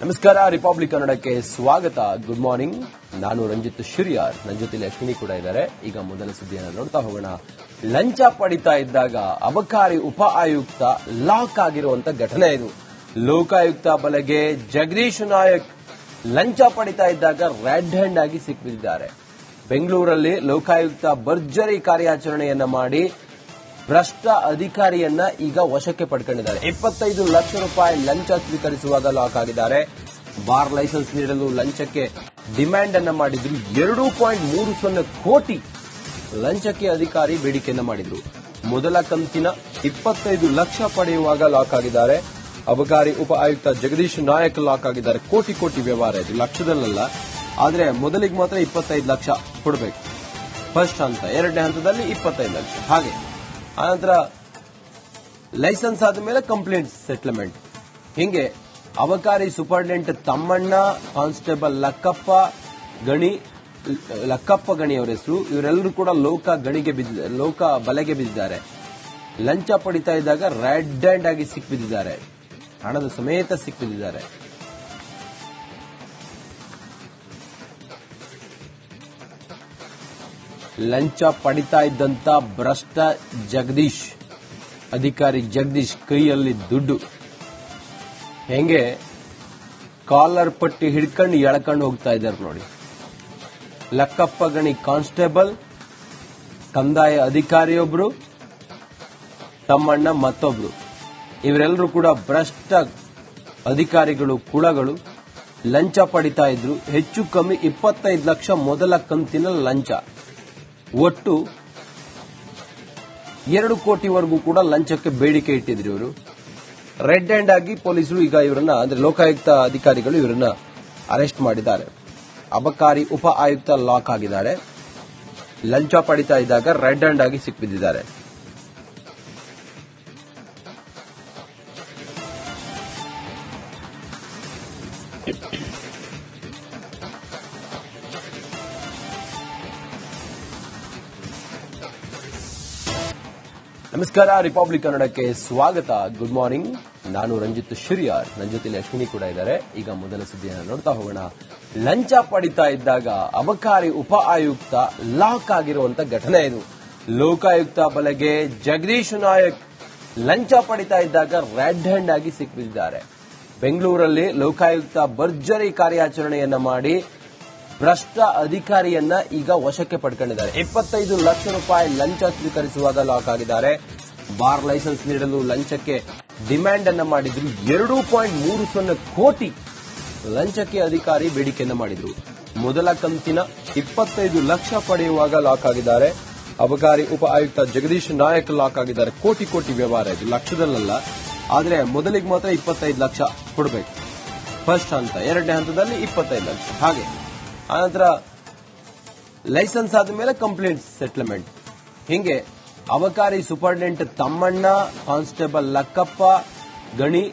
ನಮಸ್ಕಾರ, ರಿಪಬ್ಲಿಕ್ ಕನ್ನಡಕ್ಕೆ ಸ್ವಾಗತ. Good morning. ನಾನು ರಂಜಿತ್ ಶಿರಿಯಾರ್, ನನ್ನ ಜೊತೆ ಅಶ್ವಿನಿ ಕೂಡ ಇದ್ದಾರೆ. ಈಗ ಮೊದಲ ಸುದ್ದಿಯನ್ನು ನೋಡ್ತಾ ಹೋಗೋಣ. ಲಂಚ ಪಡಿತಾ ಇದ್ದಾಗ ಅಬಕಾರಿ ಉಪ ಆಯುಕ್ತ ಲಾಕ್ ಆಗಿರುವಂತ ಘಟನೆ ಇದು. ಲೋಕಾಯುಕ್ತ ಬಲೆಗೆ ಜಗದೀಶ್ ನಾಯಕ್ ಲಂಚ ಪಡಿತಾ ಇದ್ದಾಗ ರೆಡ್ ಹ್ಯಾಂಡ್ ಆಗಿ ಸಿಕ್ಕಿಬಿದ್ದಿದ್ದಾರೆ. ಬೆಂಗಳೂರಲ್ಲಿ ಲೋಕಾಯುಕ್ತ ಭರ್ಜರಿ ಕಾರ್ಯಾಚರಣೆಯನ್ನ ಮಾಡಿ ಭ್ರಷ್ಟ ಅಧಿಕಾರಿಯನ್ನ ಈಗ ವಶಕ್ಕೆ ಪಡ್ಕೊಂಡಿದ್ದಾರೆ. 25 ಲಕ್ಷ ರೂಪಾಯಿ ಲಂಚ ಸ್ವೀಕರಿಸುವಾಗ ಲಾಕ್ ಆಗಿದ್ದಾರೆ. ಬಾರ್ ಲೈಸೆನ್ಸ್ ನೀಡಲು ಲಂಚಕ್ಕೆ ಡಿಮ್ಯಾಂಡ್ ಅನ್ನ ಮಾಡಿದ್ರು. 2.30 ಕೋಟಿ ಲಂಚಕ್ಕೆ ಅಧಿಕಾರಿ ಬೇಡಿಕೆಯನ್ನ ಮಾಡಿದ್ರು. ಮೊದಲ ಕಂತಿನ 25 ಲಕ್ಷ ಪಡೆಯುವಾಗ ಲಾಕ್ ಆಗಿದ್ದಾರೆ. ಅಬಕಾರಿ ಉಪ ಆಯುಕ್ತ ಜಗದೀಶ್ ನಾಯಕ್ ಲಾಕ್ ಆಗಿದ್ದಾರೆ. ಕೋಟಿ ಕೋಟಿ ವ್ಯವಹಾರ ಇದು, ಲಕ್ಷದಲ್ಲ. ಆದ್ರೆ ಮೊದಲಿಗೆ ಮಾತ್ರ 25 ಲಕ್ಷ ಕೊಡಬೇಕು ಫಸ್ಟ್ ಹಂತ. ಎರಡನೇ ಹಂತದಲ್ಲಿ 25 ಲಕ್ಷ. ಹಾಗೆ ಆನಂತರ ಲೈಸೆನ್ಸ್ ಆದ ಮೇಲೆ ಕಂಪ್ಲೇಂಟ್ ಸೆಟಲ್ಮೆಂಟ್. ಹಿಂಗೆ ಅಬಕಾರಿ ಸೂಪರ್ಡೆಂಟ್ ತಮ್ಮಣ್ಣ, ಕಾನ್ಸ್ಟೇಬಲ್ ಲಕ್ಕಪ್ಪ ಗಣಿ ಅವರ ಹೆಸರು. ಇವರೆಲ್ಲರೂ ಕೂಡ ಲೋಕ ಬಲೆಗೆ ಬಿದ್ದಿದ್ದಾರೆ. ಲಂಚ ಪಡಿತಾ ಇದ್ದಾಗ ರೆಡ್ ಹ್ಯಾಂಡ್ ಆಗಿ ಸಿಕ್ಕಿಬಿದ್ದಿದ್ದಾರೆ. ಹಣದ ಸಮೇತ ಸಿಕ್ಕಿಬಿದ್ದಿದ್ದಾರೆ. ಲಂಚ ಪಡಿತಾ ಇದ್ದಂತ ಭ್ರಷ್ಟ ಅಧಿಕಾರಿ ಜಗದೀಶ್ ಕೈಯಲ್ಲಿ ದುಡ್ಡು. ಹೆಂಗೆ ಕಾಲರ್ ಪಟ್ಟಿ ಹಿಡ್ಕೊಂಡು ಎಳ್ಕೊಂಡು ಹೋಗ್ತಾ ಇದ್ದಾರೆ ನೋಡಿ. ಲಕ್ಕಪ್ಪ ಗಣಿ ಕಾನ್ಸ್ಟೇಬಲ್, ಕಂದಾಯ ಅಧಿಕಾರಿಯೊಬ್ರು, ತಮ್ಮಣ್ಣ ಮತ್ತೊಬ್ರು. ಇವರೆಲ್ಲರೂ ಕೂಡ ಭ್ರಷ್ಟ ಅಧಿಕಾರಿಗಳು, ಕುಳಗಳು. ಲಂಚ ಪಡಿತಾ ಇದ್ರು. ಹೆಚ್ಚು ಕಮ್ಮಿ 25 ಲಕ್ಷ ಮೊದಲ ಕಂತಿನ ಲಂಚ. ಒಟ್ಟು 2 ಕೋಟಿವರೆಗೂ ಕೂಡ ಲಂಚಕ್ಕೆ ಬೇಡಿಕೆ ಇಟ್ಟಿದ್ರು ಇವರು. ರೆಡ್ ಹ್ಯಾಂಡ್ ಆಗಿ ಪೊಲೀಸರು ಈಗ ಇವರನ್ನ, ಅಂದ್ರೆ ಲೋಕಾಯುಕ್ತ ಅಧಿಕಾರಿಗಳು ಇವರನ್ನ ಅರೆಸ್ಟ್ ಮಾಡಿದ್ದಾರೆ. ಅಬಕಾರಿ ಉಪ ಆಯುಕ್ತ ಲಾಕ್ ಆಗಿದ್ದಾರೆ. ಲಂಚ ಪಡಿತಾ ಇದ್ದಾಗ ರೆಡ್ ಹ್ಯಾಂಡ್ ಆಗಿ ಸಿಕ್ಕಿಬಿದ್ದಿದ್ದಾರೆ. ನಮಸ್ಕಾರ, ರಿಪಬ್ಲಿಕ್ ಕನ್ನಡಕ್ಕೆ ಸ್ವಾಗತ. Good morning. ನಾನು ರಂಜಿತ್ ಶಿರಿಯಾರ್, ನನ್ನ ಜೊತೆ ಅಶ್ವಿನಿ ಕೂಡ ಇದ್ದಾರೆ. ಈಗ ಮೊದಲ ಸುದ್ದಿಯನ್ನು ನೋಡ್ತಾ ಹೋಗೋಣ. ಲಂಚ ಪಡಿತಾ ಇದ್ದಾಗ ಅಬಕಾರಿ ಉಪ ಆಯುಕ್ತ ಲಾಕ್ ಆಗಿರುವಂತ ಘಟನೆ ಇದು. ಲೋಕಾಯುಕ್ತ ಬಲೆಗೆ ಜಗದೀಶ್ ನಾಯಕ್ ಲಂಚ ಪಡಿತಾ ಇದ್ದಾಗ ರೆಡ್ ಹ್ಯಾಂಡ್ ಆಗಿ ಸಿಕ್ಕಿಬಿದ್ದಿದ್ದಾರೆ. ಬೆಂಗಳೂರಲ್ಲಿ ಲೋಕಾಯುಕ್ತ ಭರ್ಜರಿ ಕಾರ್ಯಾಚರಣೆಯನ್ನ ಮಾಡಿ ಭ್ರಷ್ಟ ಅಧಿಕಾರಿಯನ್ನ ಈಗ ವಶಕ್ಕೆ ಪಡ್ಕೊಂಡಿದ್ದಾರೆ. 25 ಲಕ್ಷ ರೂಪಾಯಿ ಲಂಚ ಸ್ವೀಕರಿಸುವಾಗ ಲಾಕ್ ಆಗಿದ್ದಾರೆ. ಬಾರ್ ಲೈಸೆನ್ಸ್ ನೀಡಲು ಲಂಚಕ್ಕೆ ಡಿಮ್ಯಾಂಡ್ ಅನ್ನ ಮಾಡಿದ್ರು. 2.30 ಕೋಟಿ ಲಂಚಕ್ಕೆ ಅಧಿಕಾರಿ ಬೇಡಿಕೆಯನ್ನ ಮಾಡಿದ್ರು. ಮೊದಲ ಕಂತಿನ 25 ಲಕ್ಷ ಪಡೆಯುವಾಗ ಲಾಕ್ ಆಗಿದ್ದಾರೆ. ಅಬಕಾರಿ ಉಪ ಆಯುಕ್ತ ಜಗದೀಶ್ ನಾಯಕ್ ಲಾಕ್ ಆಗಿದ್ದಾರೆ. ಕೋಟಿ ಕೋಟಿ ವ್ಯವಹಾರ ಇದು, ಲಕ್ಷದಲ್ಲ. ಆದ್ರೆ ಮೊದಲಿಗೆ ಮಾತ್ರ 25 ಲಕ್ಷ ಕೊಡಬೇಕು ಫಸ್ಟ್ ಹಂತ. ಎರಡನೇ ಹಂತದಲ್ಲಿ 25 ಲಕ್ಷ. ಹಾಗೆ ಆನಂತರ ಲೈಸೆನ್ಸ್ ಆದ ಮೇಲೆ ಕಂಪ್ಲೇಂಟ್ ಸೆಟಲ್ಮೆಂಟ್. ಹಿಂಗೆ ಅಬಕಾರಿ ಸೂಪರ್ಡೆಂಟ್ ತಮ್ಮಣ್ಣ, ಕಾನ್ಸ್ಟೇಬಲ್ ಲಕ್ಕಪ್ಪ ಗಣಿ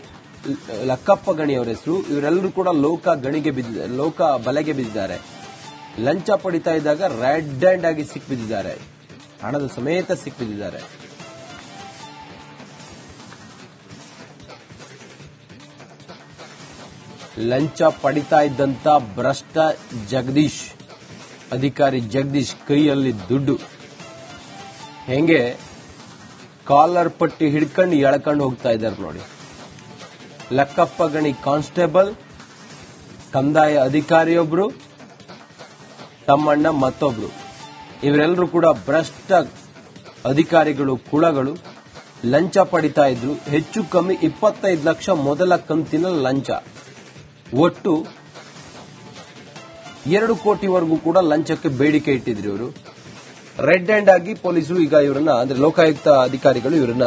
ಅವರ ಹೆಸರು. ಇವರೆಲ್ಲರೂ ಕೂಡ ಲೋಕ ಬಲೆಗೆ ಬಿದ್ದಿದ್ದಾರೆ. ಲಂಚ ಪಡಿತಾ ಇದ್ದಾಗ ರೆಡ್ ಹ್ಯಾಂಡ್ ಆಗಿ ಸಿಕ್ಕಿಬಿದ್ದಿದ್ದಾರೆ. ಹಣದ ಸಮೇತ ಸಿಕ್ಕಿಬಿದ್ದಿದ್ದಾರೆ. ಲಂಚ ಪಡಿತಾ ಇದ್ದಂತ ಭ್ರಷ್ಟ ಅಧಿಕಾರಿ ಜಗದೀಶ್ ಕೈಯಲ್ಲಿ ದುಡ್ಡು. ಹೆಂಗೆ ಕಾಲರ್ ಪಟ್ಟಿ ಹಿಡ್ಕೊಂಡು ಎಳ್ಕೊಂಡು ಹೋಗ್ತಾ ಇದ್ದಾರೆ ನೋಡಿ. ಲಕ್ಕಪ್ಪ ಗಣಿ ಕಾನ್ಸ್ಟೇಬಲ್, ಕಂದಾಯ ಅಧಿಕಾರಿಯೊಬ್ರು, ತಮ್ಮಣ್ಣ ಮತ್ತೊಬ್ರು. ಇವರೆಲ್ಲರೂ ಕೂಡ ಭ್ರಷ್ಟ ಅಧಿಕಾರಿಗಳು, ಕುಳಗಳು. ಲಂಚ ಪಡಿತಾ ಇದ್ರು. ಹೆಚ್ಚು ಕಮ್ಮಿ 25 ಲಕ್ಷ ಮೊದಲ ಕಂತಿನ ಲಂಚ. ಒಟ್ಟು 2 ಕೋಟಿವರೆಗೂ ಕೂಡ ಲಂಚಕ್ಕೆ ಬೇಡಿಕೆ ಇಟ್ಟಿದ್ರು ಇವರು. ರೆಡ್ ಹ್ಯಾಂಡ್ ಆಗಿ ಪೊಲೀಸರು ಈಗ ಇವರನ್ನ, ಅಂದ್ರೆ ಲೋಕಾಯುಕ್ತ ಅಧಿಕಾರಿಗಳು ಇವರನ್ನ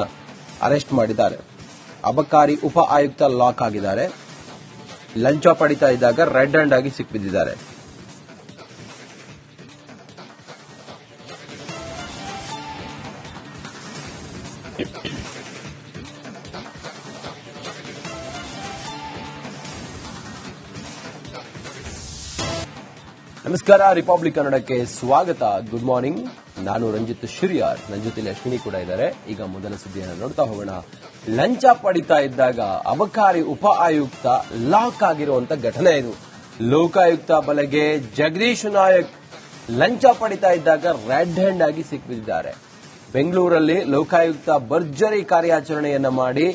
ಅರೆಸ್ಟ್ ಮಾಡಿದ್ದಾರೆ. ಅಬಕಾರಿ ಉಪ ಆಯುಕ್ತ ಲಾಕ್ ಆಗಿದ್ದಾರೆ. ಲಂಚ ಪಡಿತಾ ಇದ್ದಾಗ ರೆಡ್ ಹ್ಯಾಂಡ್ ಆಗಿ ಸಿಕ್ಕಿಬಿದ್ದಿದ್ದಾರೆ. ನಮಸ್ಕಾರ, ರಿಪಬ್ಲಿಕ್ ಕನ್ನಡಕ್ಕೆ ಸ್ವಾಗತ. Good morning. ನಾನು ರಂಜಿತ್ ಶಿರಿಯಾರ್, ನನ್ನ ಜೊತೆಲಿ ಅಶ್ವಿನಿ ಕೂಡ ಇದ್ದಾರೆ. ಈಗ ಮೊದಲ ಸುದ್ದಿಯನ್ನು ನೋಡ್ತಾ ಹೋಗೋಣ. ಲಂಚ ಪಡಿತಾ ಇದ್ದಾಗ ಅಬಕಾರಿ ಉಪ ಆಯುಕ್ತ ಲಾಕ್ ಆಗಿರುವಂತ ಘಟನೆ ಇದು. ಲೋಕಾಯುಕ್ತ ಬಲೆಗೆ ಜಗದೀಶ್ ನಾಯಕ್ ಲಂಚ ಪಡಿತಾ ಇದ್ದಾಗ ರೆಡ್ ಹ್ಯಾಂಡ್ ಆಗಿ ಸಿಕ್ಕಿದ್ದಾರೆ. ಬೆಂಗಳೂರಲ್ಲಿ ಲೋಕಾಯುಕ್ತ ಭರ್ಜರಿ ಕಾರ್ಯಾಚರಣೆಯನ್ನ ಮಾಡಿ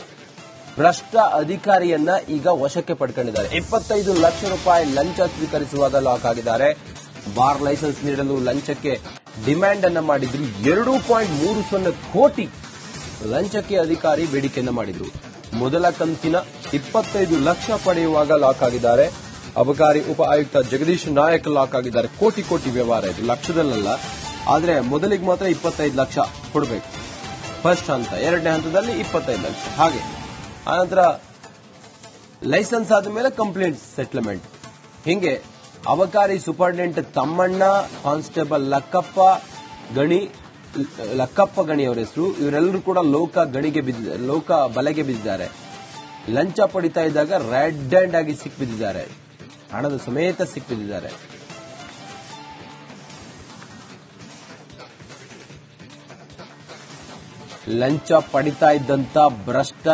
ಭ್ರಷ್ಟ ಅಧಿಕಾರಿಯನ್ನ ಈಗ ವಶಕ್ಕೆ ಪಡ್ಕೊಂಡಿದ್ದಾರೆ. 25 ಲಕ್ಷ ರೂಪಾಯಿ ಲಂಚ ಸ್ವೀಕರಿಸುವಾಗ ಲಾಕ್ ಆಗಿದ್ದಾರೆ. ಬಾರ್ ಲೈಸೆನ್ಸ್ ನೀಡಲು ಲಂಚಕ್ಕೆ ಡಿಮ್ಯಾಂಡ್ ಅನ್ನ ಮಾಡಿದ್ರು. 2.30 ಕೋಟಿ ಲಂಚಕ್ಕೆ ಅಧಿಕಾರಿ ಬೇಡಿಕೆಯನ್ನ ಮಾಡಿದ್ರು. ಮೊದಲ ಕಂತಿನ 25 ಲಕ್ಷ ಪಡೆಯುವಾಗ ಲಾಕ್ ಆಗಿದ್ದಾರೆ. ಅಬಕಾರಿ ಉಪ ಆಯುಕ್ತ ಜಗದೀಶ್ ನಾಯಕ್ ಲಾಕ್ ಆಗಿದ್ದಾರೆ. ಕೋಟಿ ಕೋಟಿ ವ್ಯವಹಾರ ಇದು, ಲಕ್ಷದಲ್ಲ. ಆದ್ರೆ ಮೊದಲಿಗೆ ಮಾತ್ರ 25 ಲಕ್ಷ ಕೊಡಬೇಕು ಫಸ್ಟ್ ಹಂತ. ಎರಡನೇ ಹಂತದಲ್ಲಿ 25 ಲಕ್ಷ. ಹಾಗೆ ಆನಂತರ ಲೈಸೆನ್ಸ್ ಆದ ಮೇಲೆ ಕಂಪ್ಲೇಂಟ್ ಸೆಟಲ್ಮೆಂಟ್. ಹಿಂಗೆ ಅಬಕಾರಿ ಸೂಪರ್ಡೆಂಟ್ ತಮ್ಮಣ್ಣ, ಕಾನ್ಸ್ಟೇಬಲ್ ಲಕ್ಕಪ್ಪ ಗಣಿ ಅವರ ಹೆಸರು, ಇವರೆಲ್ಲರೂ ಕೂಡ ಲೋಕ ಬಲೆಗೆ ಬಿದ್ದಿದ್ದಾರೆ. ಲಂಚ ಪಡಿತಾ ಇದ್ದಾಗ ರೆಡ್ ಹ್ಯಾಂಡ್ ಆಗಿ ಸಿಕ್ಬಿದ್ದಿದ್ದಾರೆ. ಹಣದ ಸಮೇತ ಸಿಕ್ಬಿದ್ದಿದ್ದಾರೆ. ಲಂಚ ಪಡಿತಾ ಇದ್ದಂತ ಭ್ರಷ್ಟ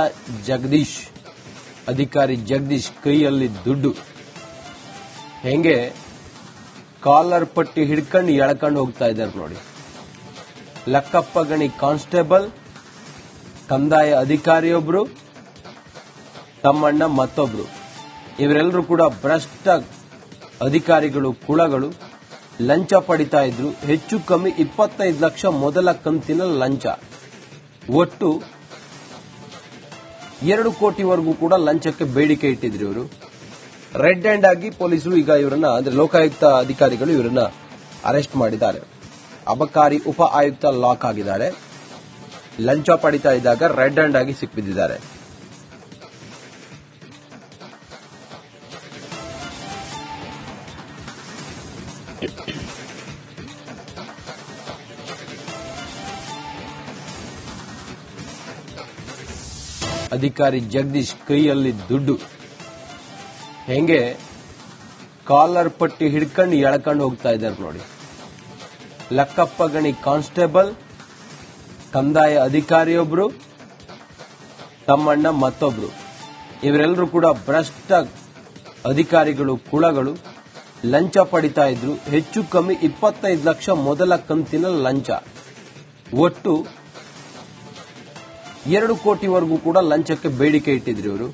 ಅಧಿಕಾರಿ ಜಗದೀಶ್ ಕೈಯಲ್ಲಿ ದುಡ್ಡು. ಹೆಂಗೆ ಕಾಲರ್ ಪಟ್ಟಿ ಹಿಡ್ಕೊಂಡು ಎಳ್ಕೊಂಡು ಹೋಗ್ತಾ ಇದ್ದಾರೆ ನೋಡಿ. ಲಕ್ಕಪ್ಪ ಗಣಿ ಕಾನ್ಸ್ಟೇಬಲ್, ಕಂದಾಯ ಅಧಿಕಾರಿಯೊಬ್ರು, ತಮ್ಮಣ್ಣ ಮತ್ತೊಬ್ರು. ಇವರೆಲ್ಲರೂ ಕೂಡ ಭ್ರಷ್ಟ ಅಧಿಕಾರಿಗಳು, ಕುಳಗಳು. ಲಂಚ ಪಡಿತಾ ಇದ್ರು. ಹೆಚ್ಚು ಕಮ್ಮಿ 25 ಲಕ್ಷ ಮೊದಲ ಕಂತಿನ ಲಂಚ. ಒಟ್ಟು 2 ಕೋಟಿವರೆಗೂ ಕೂಡ ಲಂಚಕ್ಕೆ ಬೇಡಿಕೆ ಇಟ್ಟಿದ್ರು ಇವರು. ರೆಡ್ ಹ್ಯಾಂಡ್ ಆಗಿ ಪೊಲೀಸರು ಈಗ ಇವರನ್ನ, ಅಂದ್ರೆ ಲೋಕಾಯುಕ್ತ ಅಧಿಕಾರಿಗಳು ಇವರನ್ನ ಅರೆಸ್ಟ್ ಮಾಡಿದ್ದಾರೆ. ಅಬಕಾರಿ ಉಪ ಆಯುಕ್ತ ಲಾಕ್ ಆಗಿದ್ದಾರೆ. ಲಂಚ ಪಡಿತಾ ಇದ್ದಾಗ ರೆಡ್ ಹ್ಯಾಂಡ್ ಆಗಿ ಸಿಕ್ಬಿದ್ದಿದ್ದಾರೆ. ಅಧಿಕಾರಿ ಜಗದೀಶ್ ಕೈಯಲ್ಲಿ ದುಡ್ಡು. ಹೆಂಗೆ ಕಾಲರ್ ಪಟ್ಟಿ ಹಿಡ್ಕೊಂಡು ಎಳ್ಕೊಂಡು ಹೋಗ್ತಾ ಇದ್ದಾರೆ ನೋಡಿ. ಲಕ್ಕಪ್ಪ ಗಣಿ ಕಾನ್ಸ್ಟೇಬಲ್, ಕಂದಾಯ ಅಧಿಕಾರಿಯೊಬ್ರು, ತಮ್ಮಣ್ಣ ಮತ್ತೊಬ್ರು. ಇವರೆಲ್ಲರೂ ಕೂಡ ಭ್ರಷ್ಟ ಅಧಿಕಾರಿಗಳು, ಕುಳಗಳು. ಲಂಚ ಪಡಿತಾ ಇದ್ರು. ಹೆಚ್ಚು ಕಮ್ಮಿ 25 ಲಕ್ಷ ಮೊದಲ ಕಂತಿನ ಲಂಚ. ಒಟ್ಟು 2 ಕೋಟಿವರೆಗೂ ಕೂಡ ಲಂಚಕ್ಕೆ ಬೇಡಿಕೆ ಇಟ್ಟಿದ್ರು ಇವರು.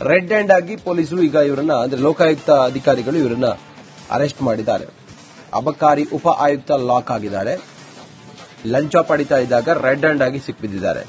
ರೆಡ್ ಹ್ಯಾಂಡ್ ಆಗಿ ಪೊಲೀಸರು ಈಗ ಇವರನ್ನ, ಅಂದ್ರೆ ಲೋಕಾಯುಕ್ತ ಅಧಿಕಾರಿಗಳು ಇವರನ್ನ ಅರೆಸ್ಟ್ ಮಾಡಿದ್ದಾರೆ. ಅಬಕಾರಿ ಉಪ ಆಯುಕ್ತ ಲಾಕ್ ಆಗಿದ್ದಾರೆ. ಲಂಚ ಪಡಿತಾ ಇದ್ದಾಗ ರೆಡ್ ಹ್ಯಾಂಡ್ ಆಗಿ ಸಿಕ್ಬಿದ್ದಿದ್ದಾರೆ.